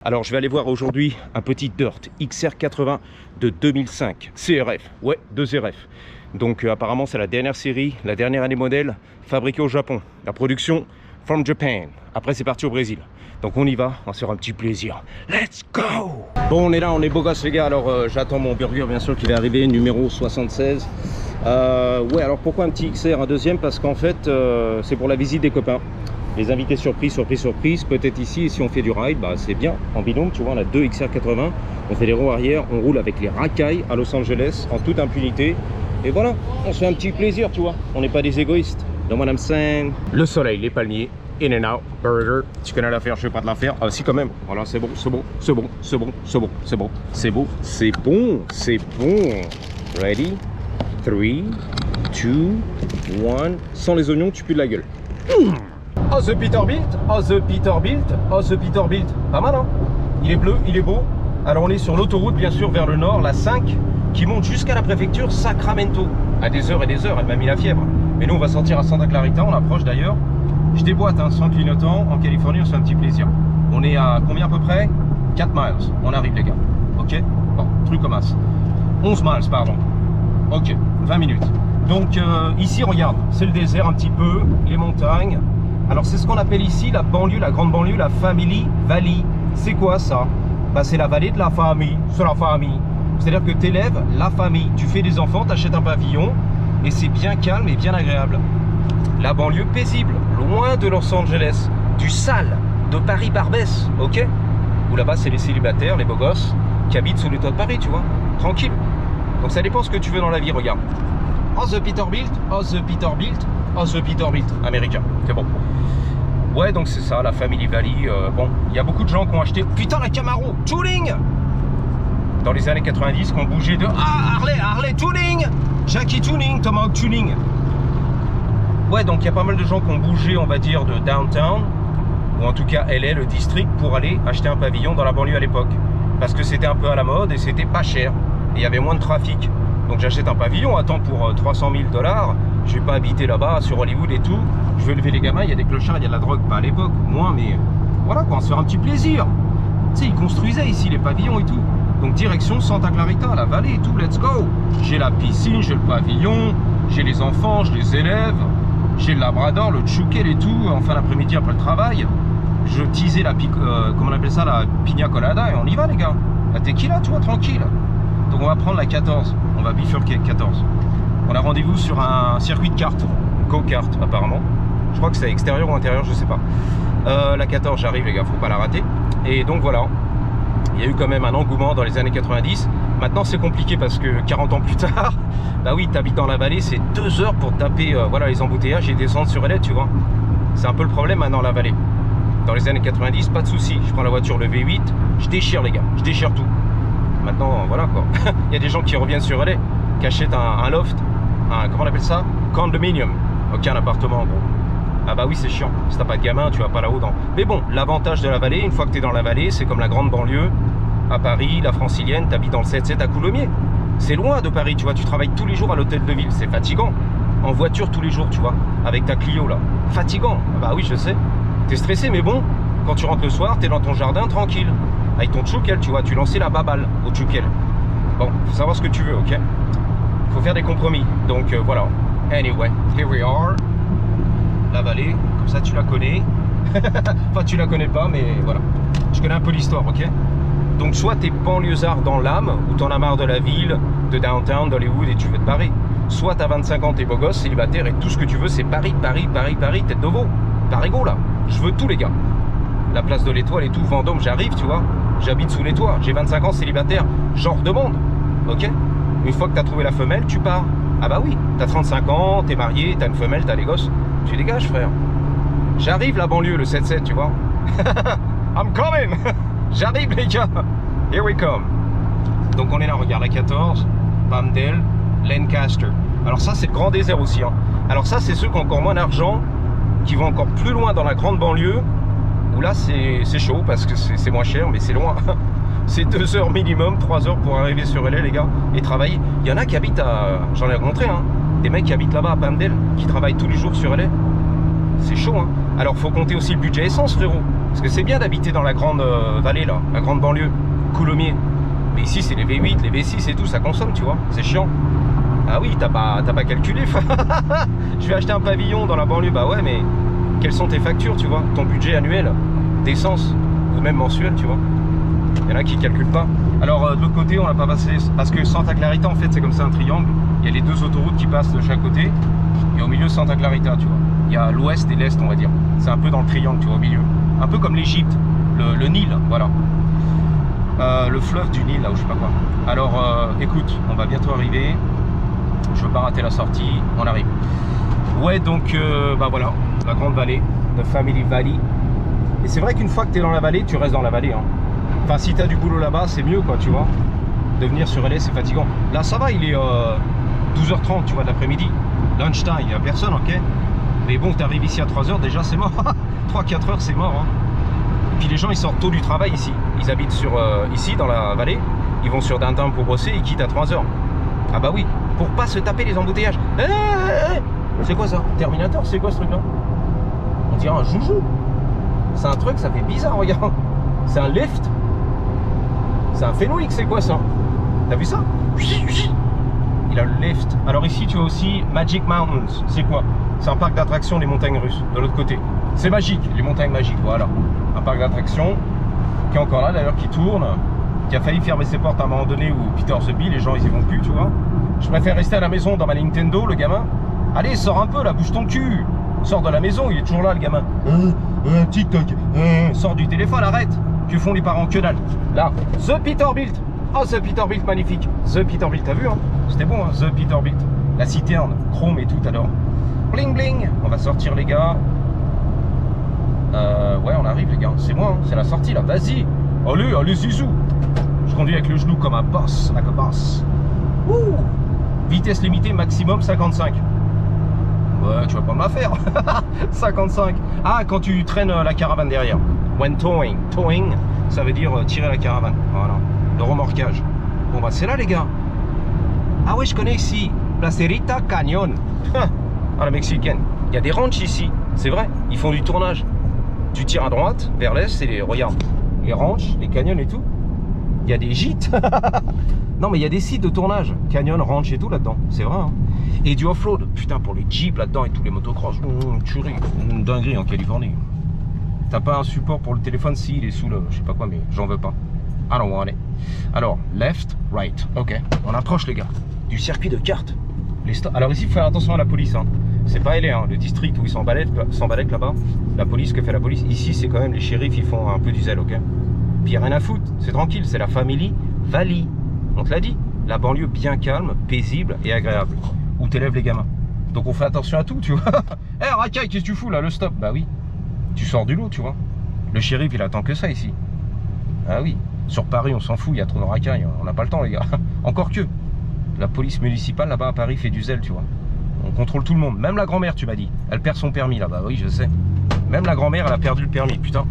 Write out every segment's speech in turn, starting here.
Alors je vais aller voir aujourd'hui un petit Dirt XR80 de 2005 CRF, ouais 2RF. Donc apparemment c'est la dernière série, la dernière année modèle, fabriquée au Japon. La production from Japan. Après c'est parti au Brésil. Donc on y va, on va se faire un petit plaisir. Let's go! Bon on est là, on est beau gosse les gars. Alors j'attends mon burger bien sûr qui va arriver, numéro 76. Ouais alors pourquoi un petit XR, un deuxième? Parce qu'en fait c'est pour la visite des copains. Les invités surprise, surprise, surprise. Peut-être ici, si on fait du ride, bah, c'est bien. En binôme, tu vois, on a deux XR80. On fait les roues arrière, on roule avec les racailles à Los Angeles en toute impunité. Et voilà, on se fait un petit plaisir, tu vois. On n'est pas des égoïstes. Know what I'm saying? Le soleil, les palmiers, In and Out, Burger. Tu connais l'affaire, je ne vais pas te la faire. Ah si quand même. Voilà, c'est bon, c'est bon, c'est bon, c'est bon, c'est bon, c'est bon, c'est beau, c'est bon, c'est bon. Ready? 3, 2, 1. Sans les oignons, tu pues de la gueule. Oh the Peterbilt, oh the Peterbilt, oh the Peterbilt. Pas mal hein. Il est bleu, il est beau. Alors on est sur l'autoroute bien sûr vers le nord, la 5, qui monte jusqu'à la préfecture Sacramento. À des heures et des heures, elle m'a mis la fièvre. Mais nous on va sortir à Santa Clarita, on approche d'ailleurs. Je déboîte hein, sans clignotant, en Californie on se fait un petit plaisir. On est à combien à peu près? 4 miles, on arrive les gars. Ok. Bon, truc comme as. 11 miles pardon. Ok, 20 minutes. Donc ici regarde, c'est le désert un petit peu, les montagnes. Alors c'est ce qu'on appelle ici la banlieue, la grande banlieue, la Family Valley. C'est quoi ça? Bah, c'est la vallée de la famille, c'est la famille. C'est-à-dire que tu élèves la famille, tu fais des enfants, tu achètes un pavillon et c'est bien calme et bien agréable. La banlieue paisible, loin de Los Angeles, du sale, de Paris-Barbès, ok? Où là-bas c'est les célibataires, les beaux gosses qui habitent sous les toits de Paris, tu vois, tranquille. Donc ça dépend ce que tu veux dans la vie, regarde. Oh the Peterbilt, oh the Peterbilt, oh the Peterbilt, américain, c'est bon. Ouais, donc c'est ça, la Family Valley. Bon, il y a beaucoup de gens qui ont acheté. Putain, la Camaro, Touring! Dans les années 90, qui ont bougé de. Ah, Harley, Tuning! Jackie Tuning, Tomahawk Tuning. Ouais, donc il y a pas mal de gens qui ont bougé, on va dire, de downtown, ou en tout cas LA, le district, pour aller acheter un pavillon dans la banlieue à l'époque. Parce que c'était un peu à la mode et c'était pas cher. Et il y avait moins de trafic. Donc j'achète un pavillon, attends, pour 300 000 $. Je vais pas habiter là-bas sur Hollywood et tout. Je vais lever les gamins, il y a des clochards, il y a de la drogue, pas à l'époque, moins, mais voilà quoi, on se fait un petit plaisir. Tu sais, ils construisaient ici les pavillons et tout. Donc direction Santa Clarita, la vallée et tout, let's go. J'ai la piscine, j'ai le pavillon, j'ai les enfants, je les élève, j'ai le labrador, le tchoukel et tout, en fin d'après-midi après le travail. Je teasais la, comment on appelle ça, la pina colada et on y va les gars. La tequila, tu vois, tranquille. Donc on va prendre la 14, on va bifurquer 14. On a rendez-vous sur un circuit de kart, go-kart apparemment. Je crois que c'est extérieur ou intérieur, je sais pas. La 14, j'arrive les gars, faut pas la rater. Et donc voilà, il y a eu quand même un engouement dans les années 90. Maintenant c'est compliqué parce que 40 ans plus tard, bah oui, t'habites dans la vallée, c'est 2 heures pour taper voilà, les embouteillages et descendre sur LA, tu vois. C'est un peu le problème maintenant la vallée. Dans les années 90, pas de souci. Je prends la voiture, le V8, je déchire les gars, je déchire tout. Maintenant, voilà quoi. Il y a des gens qui reviennent sur LA, qui achètent un loft, comment on appelle ça? Condominium. Ok, un appartement, bon. Ah bah oui, c'est chiant. Si t'as pas de gamin, tu vas pas là-haut dans. Mais bon, l'avantage de la vallée, une fois que t'es dans la vallée, c'est comme la grande banlieue, à Paris, la Francilienne, t'habites dans le 7-7 à Coulommiers. C'est loin de Paris, tu vois, tu travailles tous les jours à l'hôtel de ville, c'est fatigant. En voiture tous les jours, tu vois, avec ta Clio là. Fatigant. Ah bah oui, je sais. T'es stressé, mais bon, quand tu rentres le soir, t'es dans ton jardin tranquille. Avec ton tchoukel, tu vois, tu lançais la baballe au tchoukel. Bon, faut savoir ce que tu veux, ok? Faut faire des compromis. Donc voilà. Anyway, here we are. La vallée, comme ça tu la connais. Enfin, tu la connais pas, mais voilà. Je connais un peu l'histoire, ok? Donc soit t'es banlieusard dans l'âme, ou t'en as marre de la ville, de downtown, d'Hollywood et tu veux te barrer. Soit t'as 25 ans, t'es beau gosse, célibataire et tout ce que tu veux, c'est Paris, Paris, Paris, Paris, tête de veau. Parigo là. Je veux tout les gars. La place de l'Étoile et tout, Vendôme, j'arrive, tu vois. J'habite sous les toits, j'ai 25 ans, célibataire, genre demande, ok? Une fois que t'as trouvé la femelle, tu pars. Ah bah oui, t'as 35 ans, t'es marié, t'as une femelle, t'as les gosses, tu dégages frère. J'arrive la banlieue, le 7-7, tu vois. I'm coming. J'arrive les gars. Here we come. Donc on est là, regarde la 14, Palmdale, Lancaster. Alors ça c'est le grand désert aussi, hein. Alors ça c'est ceux qui ont encore moins d'argent, qui vont encore plus loin dans la grande banlieue, où là c'est chaud parce que c'est moins cher, mais c'est loin. C'est 2 heures minimum, 3 heures pour arriver sur LA les gars, et travailler. Il y en a qui habitent à... J'en ai rencontré, hein. Des mecs qui habitent là-bas à Palmdale, qui travaillent tous les jours sur LA. C'est chaud, hein. Alors faut compter aussi le budget essence frérot. Parce que c'est bien d'habiter dans la grande vallée, là, la grande banlieue, Coulommiers. Mais ici, c'est les V8, les V6 et tout, ça consomme, tu vois. C'est chiant. Ah oui, t'as pas calculé. Je vais acheter un pavillon dans la banlieue. Bah ouais, mais quelles sont tes factures, tu vois? Ton budget annuel d'essence ou même mensuel, tu vois? Il y en a qui ne calculent pas. Alors de l'autre côté, on n'a pas passé, parce que Santa Clarita, en fait, c'est comme ça un triangle. Il y a les deux autoroutes qui passent de chaque côté. Et au milieu, Santa Clarita, tu vois. Il y a l'ouest et l'est, on va dire. C'est un peu dans le triangle, tu vois, au milieu. Un peu comme l'Égypte, le Nil, voilà. Le fleuve du Nil, là, ou je sais pas quoi. Alors, écoute, on va bientôt arriver. Je veux pas rater la sortie, on arrive. Ouais, donc, bah voilà, la grande vallée, de Family Valley. Et c'est vrai qu'une fois que tu es dans la vallée, tu restes dans la vallée, hein. Enfin, si tu as du boulot là-bas, c'est mieux, quoi, tu vois. De venir sur LA, c'est fatigant. Là, ça va, il est 12h30, tu vois, d'après-midi. Lunchtime, il n'y a personne, ok. Mais bon, tu arrives ici à 3h, déjà, c'est mort. 3-4 heures, c'est mort, hein. Et puis les gens, ils sortent tôt du travail ici. Ils habitent sur, ici, dans la vallée. Ils vont sur Downtown pour bosser, ils quittent à 3h. Ah bah oui, pour pas se taper les embouteillages. C'est quoi ça? Terminator, c'est quoi ce truc-là? On dirait un joujou. C'est un truc, ça fait bizarre, regarde. C'est un lift. C'est un Fenwick, c'est quoi ça? T'as vu ça? Il a le lift. Alors ici, tu as aussi Magic Mountains. C'est quoi? C'est un parc d'attractions des montagnes russes, de l'autre côté. C'est magique, les montagnes magiques, voilà. Un parc d'attractions qui est encore là, d'ailleurs, qui tourne, qui a failli fermer ses portes à un moment donné où Peter se bille, les gens, ils y vont plus, tu vois. Je préfère rester à la maison dans ma Nintendo, le gamin. Allez, sors un peu, là, bouge ton cul. Sors de la maison, il est toujours là, le gamin. TikTok. Sors du téléphone, arrête. Que font les parents? Que dalle. Là, The Peterbilt. Oh, The Peterbilt, magnifique. The Peterbilt, t'as vu, hein? C'était bon, hein, The Peterbilt. La citerne, chrome et tout, alors. Bling bling. On va sortir, les gars. Ouais, on arrive, les gars. C'est moi, hein. C'est la sortie, là. Vas-y. Allez, allez, zizou. Je conduis avec le genou comme un boss, like a boss. Ouh. Vitesse limitée maximum 55. Ouais, tu vas pas me la faire. 55. Ah, quand tu traînes la caravane derrière. When towing. Towing, ça veut dire tirer la caravane. Voilà. Le remorquage. Bon, bah, c'est là, les gars. Ah, ouais, je connais ici. Placerita Canyon. Ah, la mexicaine. Il y a des ranchs ici. C'est vrai. Ils font du tournage. Tu tires à droite, vers l'est, c'est les. Regarde. Les ranchs, les canyons et tout. Il y a des gîtes. Non, mais il y a des sites de tournage. Canyon, ranch et tout là-dedans. C'est vrai, hein. Et du off-road. Putain, pour les jeeps là-dedans et tous les motocross. Tuerie. Une dinguerie en Californie. T'as pas un support pour le téléphone? Si, il est sous le. Je sais pas quoi, mais j'en veux pas. I don't want it. Alors, left, right. Ok. On approche, les gars. Du circuit de kart. Alors ici, il faut faire attention à la police, hein. C'est pas LA, hein, le district où ils s'emballent là-bas. La police, que fait la police? Ici, c'est quand même les shérifs, ils font un peu du zèle, ok? Puis il n'y a rien à foutre, c'est tranquille, c'est la Family Valley. On te l'a dit, la banlieue bien calme, paisible et agréable, où t'élèves les gamins. Donc on fait attention à tout, tu vois. Hé, racaille, qu'est-ce que tu fous là, le stop? Bah oui, tu sors du lot, tu vois. Le shérif, il attend que ça ici. Ah oui, sur Paris, on s'en fout, il y a trop de racailles, on n'a pas le temps, les gars. Encore que, la police municipale là-bas à Paris fait du zèle, tu vois. On contrôle tout le monde, même la grand-mère, tu m'as dit. Elle perd son permis là-bas, oui, je sais. Même la grand-mère, elle a perdu le permis, putain.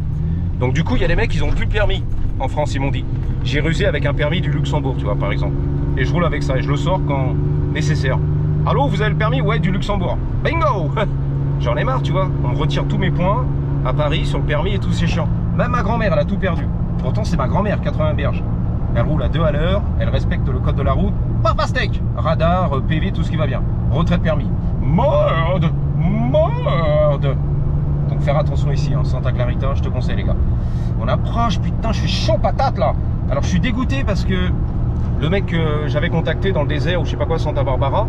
Donc du coup, il y a des mecs, ils ont plus le permis. En France, ils m'ont dit. J'ai rusé avec un permis du Luxembourg, tu vois, par exemple. Et je roule avec ça, et je le sors quand nécessaire. Allô, vous avez le permis? Ouais, du Luxembourg. Bingo. J'en ai marre, tu vois. On me retire tous mes points à Paris sur le permis et tout, c'est chiant. Même ma grand-mère, elle a tout perdu. Pourtant, c'est ma grand-mère, 80 berges. Elle roule à 2 à l'heure, elle respecte le code de la route. Papa steak, radar, PV, tout ce qui va bien. Retrait de permis. Merde. Merde. Donc faire attention ici, hein, Santa Clarita, je te conseille, les gars. On approche, putain, je suis chaud patate là. Alors je suis dégoûté parce que le mec que j'avais contacté dans le désert ou je sais pas quoi, Santa Barbara,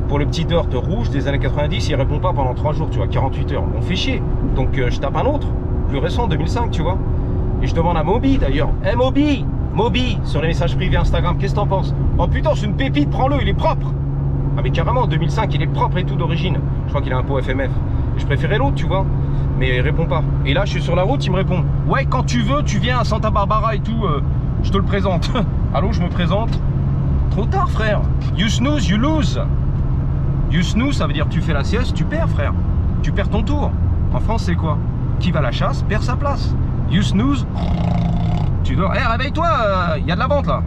pour le petit dirt rouge des années 90, il répond pas pendant 3 jours, tu vois, 48 heures. On fait chier. Donc je tape un autre, plus récent, 2005, tu vois. Et je demande à Moby d'ailleurs. Hey Moby, sur les messages privés Instagram, qu'est-ce que t'en penses? Oh putain, c'est une pépite, prends-le, il est propre. Ah mais carrément, 2005, il est propre et tout d'origine. Je crois qu'il a un pot FMF. Et je préférais l'autre, tu vois. Mais il répond pas. Et là, je suis sur la route, il me répond. Ouais, quand tu veux, tu viens à Santa Barbara et tout, je te le présente. Allô, je me présente. Trop tard, frère. You snooze, you lose. You snooze, ça veut dire tu fais la sieste, tu perds, frère. Tu perds ton tour. En France, c'est quoi? Qui va à la chasse, perd sa place. You snooze. Tu dors. Hé, réveille-toi, y a de la vente, là.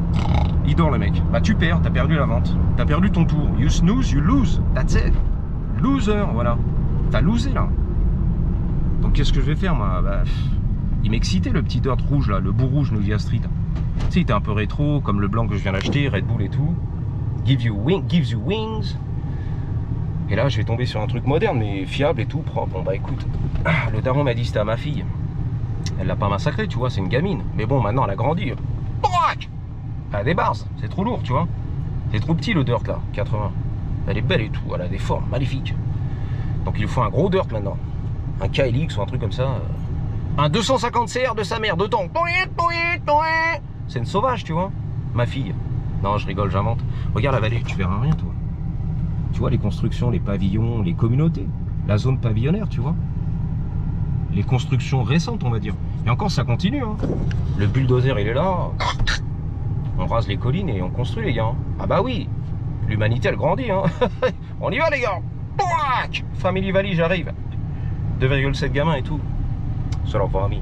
Il dort, le mec. Bah, tu perds, t'as perdu la vente. T'as perdu ton tour. You snooze, you lose. That's it. Loser, voilà. T'as losé, là. Donc, qu'est-ce que je vais faire, moi? Bah, Il m'excitait le petit dirt rouge là, le bout rouge Nubia Street. Tu sais, il était un peu rétro, comme le blanc que je viens d'acheter, Red Bull et tout. Gives you wings. Et là, je vais tomber sur un truc moderne, mais fiable et tout, propre. Bon, bah écoute, le daron m'a dit c'était à ma fille. Elle l'a pas massacré, tu vois, c'est une gamine. Mais bon, maintenant, elle a grandi. Elle a des barres, c'est trop lourd, tu vois. C'est trop petit le dirt là, 80. Elle est belle et tout, elle a des formes magnifiques. Donc il lui faut un gros dirt maintenant. Un KLX ou un truc comme ça. Un 250 CR de sa mère dedans. C'est une sauvage, tu vois. Ma fille. Non, je rigole, j'invente. Regarde la vallée, tu verras rien, toi. Tu vois les constructions, les pavillons, les communautés. La zone pavillonnaire, tu vois. Les constructions récentes, on va dire. Et encore, ça continue. Hein. Le bulldozer, il est là. On rase les collines et on construit, les gars. Ah bah oui. L'humanité, elle grandit. Hein. On y va, les gars. Family Valley, j'arrive. 2,7 gamins et tout. C'est leur famille.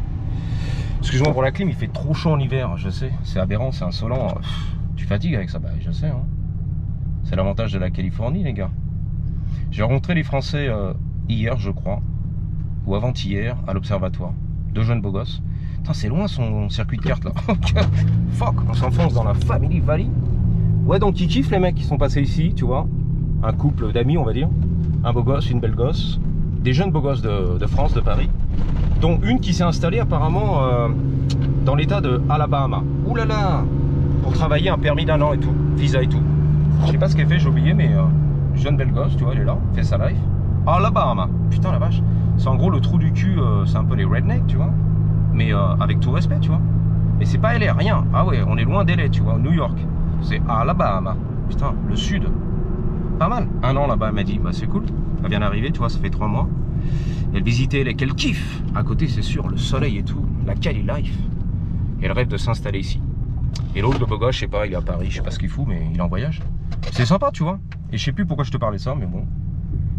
Excuse-moi pour la clim, il fait trop chaud en hiver, je sais. C'est aberrant, c'est insolent. Tu fatigues avec ça, bah je sais. Hein. C'est l'avantage de la Californie, les gars. J'ai rencontré les Français hier, je crois, ou avant-hier, à l'observatoire. 2 jeunes beaux gosses. Putain, c'est loin son circuit de carte là. Fuck, on s'enfonce dans la Family Valley. Ouais, donc ils kiffent les mecs qui sont passés ici, tu vois. Un couple d'amis, on va dire. Un beau gosse, une belle gosse. Des jeunes beaux gosses de France, de Paris. Dont une qui s'est installée apparemment dans l'état de Alabama. Ouh là là, pour travailler, un permis d'1 an et tout, visa et tout. Je sais pas ce qu'elle fait, j'ai oublié, mais jeune belle gosse, tu vois, elle est là, fait sa life. Alabama, putain la vache. C'est en gros le trou du cul, c'est un peu les rednecks, tu vois. Mais avec tout respect, tu vois. Mais c'est pas LA, rien. Ah ouais, on est loin d'LA, tu vois, New York. C'est Alabama. Putain, le sud. Pas mal. 1 an là-bas, elle m'a dit, bah c'est cool. Elle vient d'arriver, tu vois, ça fait 3 mois. Elle visitait les qu'elle kiffe. À côté, c'est sûr, le soleil et tout, la Cali life. Et elle rêve de s'installer ici. Et l'autre, le beau gosse, je sais pas, il est à Paris, je sais pas ce qu'il fout, mais il est en voyage. C'est sympa, tu vois. Et je sais plus pourquoi je te parlais de ça, mais bon.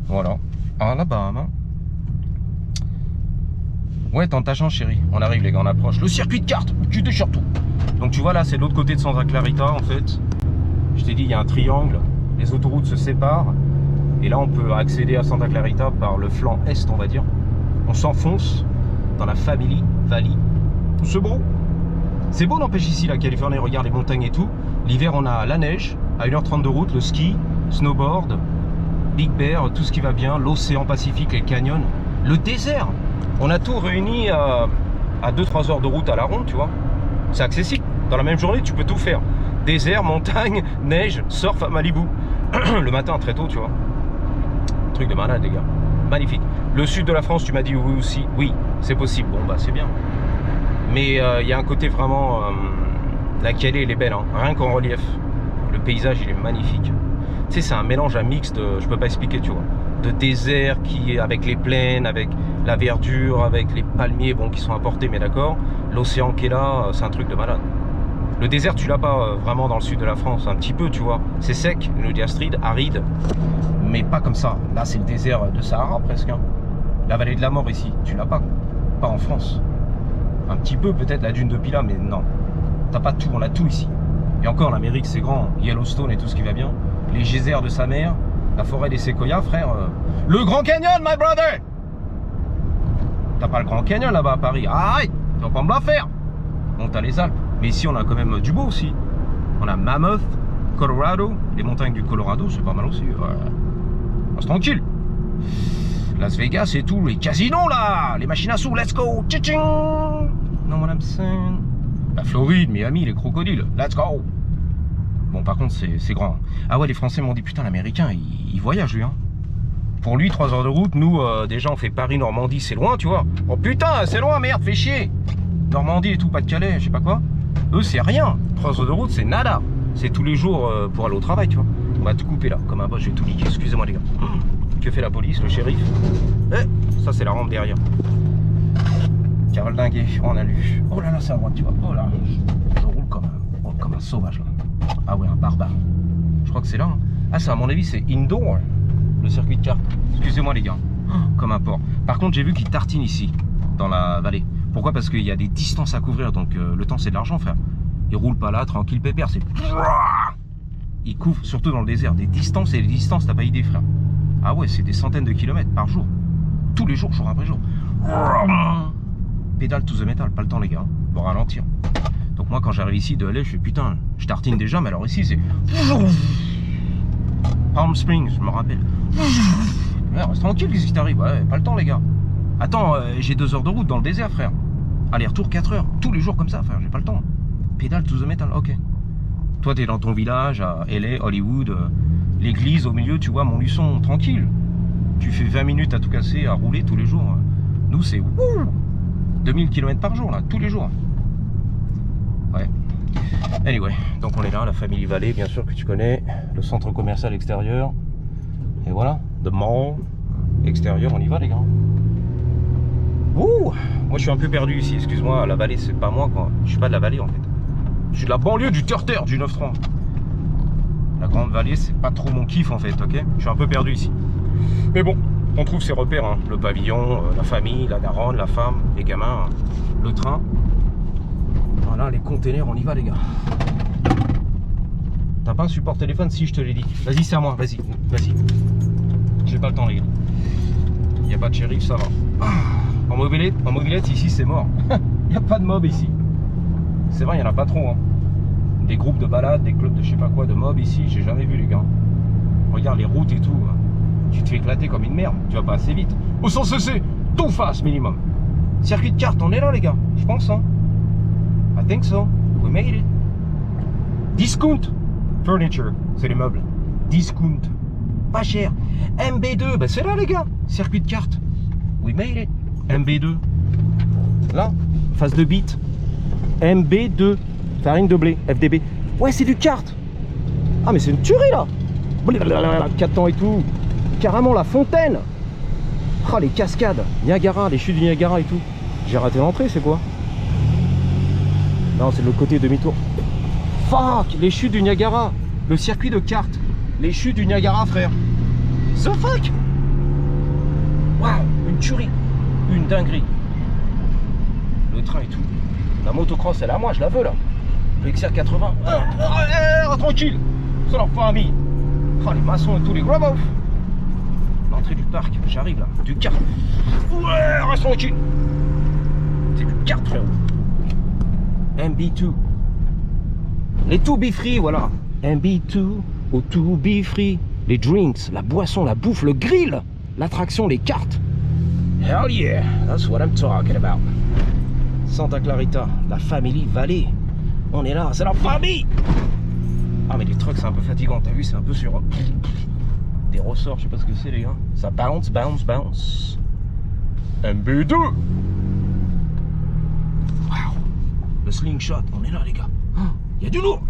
Voilà. Alabama. Ouais, tente ta chance, chérie. On arrive, les gars, on approche. Le circuit de carte, tu déchires tout. Donc tu vois, là, c'est de l'autre côté de Santa Clarita, en fait. Je t'ai dit, il y a un triangle. Les autoroutes se séparent. Et là, on peut accéder à Santa Clarita par le flanc est, on va dire. On s'enfonce dans la Family Valley. C'est beau. C'est beau, n'empêche, ici, la Californie. Regarde les montagnes et tout. L'hiver, on a la neige, à 1h30 de route, le ski, snowboard, Big Bear, tout ce qui va bien, l'océan Pacifique, les canyons, le désert. On a tout réuni à 2-3 heures de route à la ronde, tu vois. C'est accessible. Dans la même journée, tu peux tout faire. Désert, montagne, neige, surf à Malibu. Le matin, très tôt, tu vois. Truc de malade, les gars. Magnifique. Le sud de la France, tu m'as dit oui aussi. Oui, c'est possible. Bon, bah, c'est bien. Mais il y a un côté vraiment... la Calais, elle est belle, hein. Rien qu'en relief. Le paysage, il est magnifique. Tu sais, c'est un mélange, un mix de... Je peux pas expliquer, tu vois. De désert qui est avec les plaines, avec la verdure, avec les palmiers, bon, qui sont importés, mais d'accord. L'océan qui est là, c'est un truc de malade. Le désert, tu l'as pas vraiment dans le sud de la France, un petit peu, tu vois. C'est sec, le diastride, aride, mais pas comme ça. Là, c'est le désert de Sahara, presque. Hein. La vallée de la mort, ici, tu l'as pas. Pas en France. Un petit peu, peut-être, la dune de Pila, mais non. T'as pas tout, on a tout ici. Et encore, l'Amérique, c'est grand. Yellowstone et tout ce qui va bien. Les geysers de sa mère, la forêt des séquoias, frère. Le Grand Canyon, my brother! T'as pas le Grand Canyon là-bas à Paris. Arrête! Tu vas pas me la faire! Bon, t'as les Alpes. Mais ici, on a quand même du beau aussi. On a Mammoth, Colorado. Les montagnes du Colorado, c'est pas mal aussi. Reste tranquille. Las Vegas et tout. Les casinos, là. Les machines à sous. Let's go. Tching. Non, what I'm saying. La Floride, Miami, les crocodiles. Let's go. Bon, par contre, c'est grand. Ah ouais, les Français m'ont dit, putain, l'Américain, il voyage, lui. Hein. Pour lui, 3 heures de route. Nous, déjà, on fait Paris-Normandie. C'est loin, tu vois. Oh, putain, c'est loin, merde, fais chier. Normandie et tout, pas de Calais, je sais pas quoi. Eux, c'est rien. 3 heures de route, c'est nada. C'est tous les jours pour aller au travail, tu vois. On va tout couper là, comme un boss, je vais tout niquer. Excusez-moi, les gars. Que fait la police, le shérif? Ça, c'est la rampe derrière. Carole Dinguet, on a lu. Oh là là, c'est à droite, tu vois. Oh là, je roule comme un sauvage là. Ah ouais, un barbare. Je crois que c'est là. Hein. Ah, ça, à mon avis, c'est indoor, le circuit de carte. Excusez-moi, les gars. Comme un porc. Par contre, j'ai vu qu'il tartine ici, dans la vallée. Pourquoi? Parce qu'il y a des distances à couvrir, donc le temps c'est de l'argent, frère. Il roule pas là, tranquille, pépère, c'est... Il couvre, surtout dans le désert, des distances, et les distances, t'as pas idée, frère. Ah ouais, c'est des centaines de kilomètres par jour. Tous les jours, jour après jour. pédale to the metal, pas le temps les gars, pour ralentir. Donc moi quand j'arrive ici de LA, je fais putain, je tartine déjà, mais alors ici c'est... Palm Springs, je me rappelle. Ouais, reste tranquille, qu'est-ce qui t'arrive? Ouais, pas le temps les gars. Attends, j'ai 2 heures de route dans le désert frère. Aller-retour 4 heures, tous les jours comme ça frère, j'ai pas le temps. Pédale to the metal, ok. Toi t'es dans ton village à LA, Hollywood, l'église au milieu, tu vois mon luçon, tranquille. Tu fais 20 minutes à tout casser, à rouler tous les jours. Nous c'est 2000 km par jour là, tous les jours. Ouais. Anyway, donc on est là, la Family Valley, bien sûr que tu connais, le centre commercial extérieur. Et voilà, the mall extérieur, on y va les gars. Ouh, moi je suis un peu perdu ici, excuse-moi, la vallée c'est pas moi quoi. Je suis pas de la vallée en fait. Je suis de la banlieue du Terre-Terre, du 9-3. La grande vallée c'est pas trop mon kiff en fait, ok. Je suis un peu perdu ici. Mais bon, on trouve ses repères, hein. Le pavillon, la famille, la daronne, la femme, les gamins, hein. Le train. Voilà, les containers, on y va les gars. T'as pas un support téléphone? Si, je te l'ai dit. Vas-y, c'est à moi, vas-y, vas-y. J'ai pas le temps les gars. Il n'y a pas de shérif, ça va. En mobilette ici c'est mort. Il n'y a pas de mob ici. C'est vrai, il n'y en a pas trop. Hein. Des groupes de balades, des clubs de je sais pas quoi, de mob ici, j'ai jamais vu les gars. Regarde les routes et tout. Tu te fais éclater comme une merde. Tu vas pas assez vite. Au sens cessé, tout face minimum. Circuit de carte, on est là les gars. Je pense hein. I think so. We made it. Discount Furniture, c'est les meubles. Discount. Pas cher. MB2, bah c'est là les gars. Circuit de carte. We made it. MB2. Là, phase de bit. MB2. Farine de blé. FDB. Ouais, c'est du kart. Ah, mais c'est une tuerie là. 4 ans et tout. Carrément la fontaine. Ah, les cascades. Niagara, les chutes du Niagara et tout. J'ai raté l'entrée, c'est quoi? Non, c'est de l'autre côté, demi-tour. Fuck, les chutes du Niagara. Le circuit de kart. Les chutes du Niagara, frère. The fuck. Waouh, une tuerie. Une dinguerie. Le train et tout. La motocross, elle est à moi, je la veux là. Le XR80. Tranquille. C'est leur famille. Oh, les maçons et tout, les gros beaufs. L'entrée du parc, j'arrive là. Du kart. Ouais, reste tranquille. C'est du kart, frère. MB2. Les to be free, voilà. MB2 ou to be free. Les drinks, la boisson, la bouffe, le grill, l'attraction, les cartes. Hell yeah, that's what I'm talking about. Santa Clarita, la Family Valley. On est là, c'est la famille. Ah mais les trucks c'est un peu fatigant, t'as vu, c'est un peu sur des ressorts, je sais pas ce que c'est les gars. Ça bounce, bounce, bounce. MB2. Wow. Le slingshot, on est là les gars. Il y a du lourd.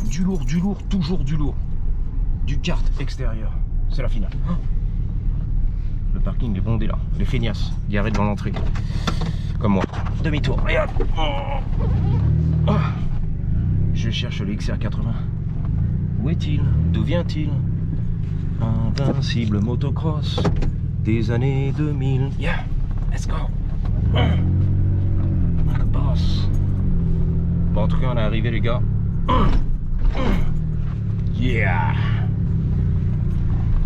Du lourd, toujours du lourd. Du kart extérieur. C'est la finale. Le parking est bondé là. Les feignasses, garés devant l'entrée. Comme moi. Demi-tour. Et hop. Je cherche le XR80. Où est-il? D'où vient-il? Invincible motocross des années 2000. Yeah, let's go. Like a boss. Bon, en tout cas, on est arrivé, les gars. Yeah.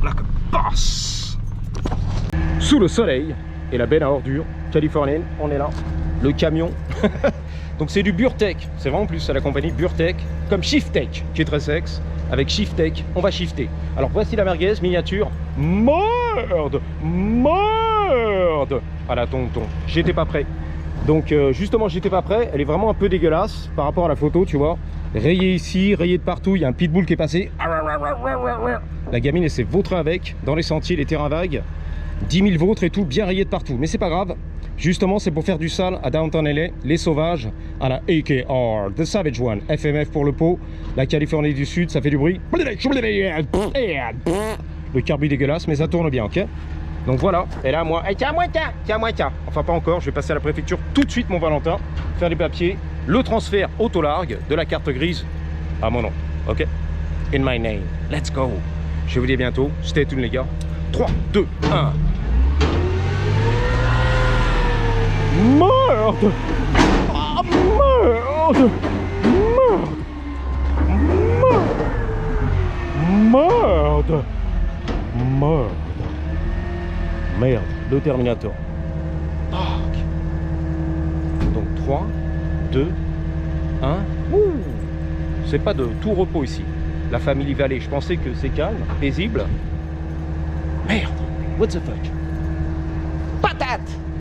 Like a boss. Sous le soleil et la benne à ordures californienne, on est là. Le camion. Donc c'est du Burtech, c'est vraiment plus à la compagnie Burtech, comme Shiftech, qui est très sexe. Avec Shiftech, on va shifter. Alors voici la merguez miniature. Merde, merde. À la tonton, j'étais pas prêt. Donc justement, j'étais pas prêt. Elle est vraiment un peu dégueulasse par rapport à la photo, tu vois. Rayée ici, rayée de partout. Il y a un pitbull qui est passé. La gamine, elle s'est vautrée avec dans les sentiers, les terrains vagues. 10 000 vautres et tout, bien rayé de partout. Mais c'est pas grave. Justement, c'est pour faire du sale à Downtown LA, les sauvages, à la AKR, The Savage One, FMF pour le pot, la Californie du Sud, ça fait du bruit. Le carbu dégueulasse, mais ça tourne bien, ok? Donc voilà, et là, moi, tiens, moi, tiens, tiens, moi, tiens. Enfin, pas encore, je vais passer à la préfecture tout de suite, mon Valentin, faire les papiers, le transfert auto-largue de la carte grise à mon nom, ok? In my name, let's go. Je vous dis à bientôt, stay tuned les gars. 3, 2, 1. Merde! Ah, merde! Merde! Merde! Merde! Le Terminator. Fuck! 3, 2, 1. C'est pas de tout repos ici. La Family Valley, je pensais que c'est calme, paisible. Merde, what the fuck. Patate!